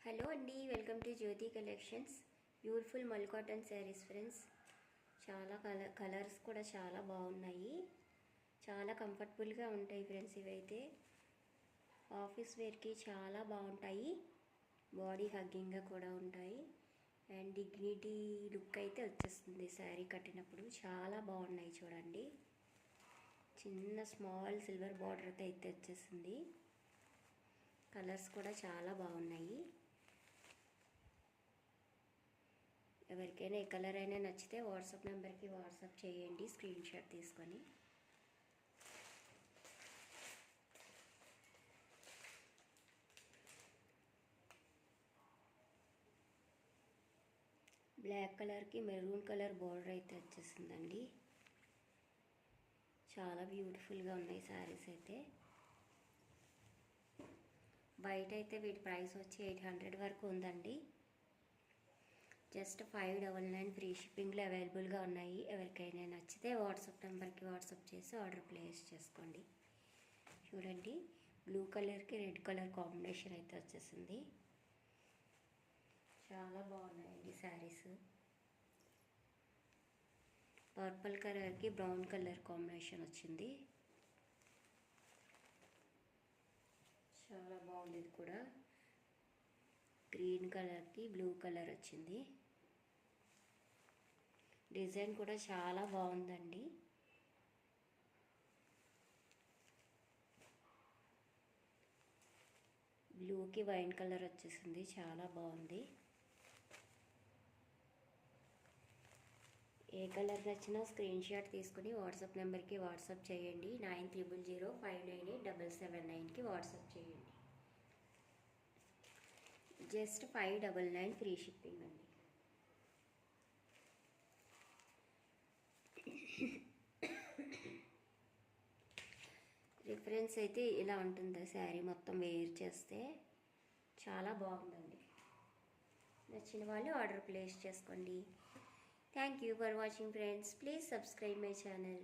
Hello అండి, welcome to Jyoti collections. Beautiful mul cotton saris friends. చాలా colours కూడా చాలా బాగున్నాయి. చాలా కంఫర్టబుల్గా ఉంటాయి ఫ్రెండ్స్. ఇవైతే ఆఫీస్ వేర్కి చాలా బాగుంటాయి. బాడీ హగ్గింగ్గా కూడా ఉంటాయి. అండ్ డిగ్నిటీ లుక్ అయితే వచ్చేస్తుంది శారీ కట్టినప్పుడు. చాలా బాగున్నాయి చూడండి. చిన్న స్మాల్ సిల్వర్ బార్డర్తో అయితే వచ్చేసింది. కలర్స్ కూడా చాలా బాగున్నాయి. ఎవరికైనా ఏ కలర్ అయినా నచ్చితే వాట్సాప్ నెంబర్కి వాట్సాప్ చేయండి స్క్రీన్ షాట్ తీసుకొని. బ్లాక్ కలర్కి మెరూన్ కలర్ బార్డర్ అయితే వచ్చేసిందండి. చాలా బ్యూటిఫుల్గా ఉన్నాయి శారీస్ అయితే. బయట అయితే వీటి ప్రైస్ వచ్చి 800 వరకు ఉందండి. జస్ట్ 599 ఫ్రీ షిప్పింగ్లో అవైలబుల్గా ఉన్నాయి. ఎవరికైనా నచ్చితే వాట్సాప్ నెంబర్కి వాట్సాప్ చేసి ఆర్డర్ ప్లేస్ చేసుకోండి. చూడండి, బ్లూ కలర్కి రెడ్ కలర్ కాంబినేషన్ అయితే వచ్చేసింది. చాలా బాగున్నాయండి శారీస్. పర్పుల్ కలర్కి బ్రౌన్ కలర్ కాంబినేషన్ వచ్చింది. చాలా బాగుంది. ఇది కూడా గ్రీన్ కలర్కి బ్లూ కలర్ వచ్చింది. డిజైన్ కూడా చాలా బాగుందండి. బ్లూకి వైన్ కలర్ వచ్చేసింది. చాలా బాగుంది. ఏ కలర్ నచ్చినా స్క్రీన్ షాట్ తీసుకుని వాట్సాప్ నెంబర్కి వాట్సాప్ చేయండి. 9000598779కి వాట్సాప్ చేయండి. జస్ట్ 599 ఫ్రీ షిప్పింగ్ అండి. రిఫరెన్స్ అయితే ఇలా ఉంటుంది. శారీ మొత్తం వేర్ చేస్తే చాలా బాగుందండి. నచ్చిన వాళ్ళు ఆర్డర్ ప్లేస్ చేసుకోండి. Thank you for watching friends. Please subscribe my channel.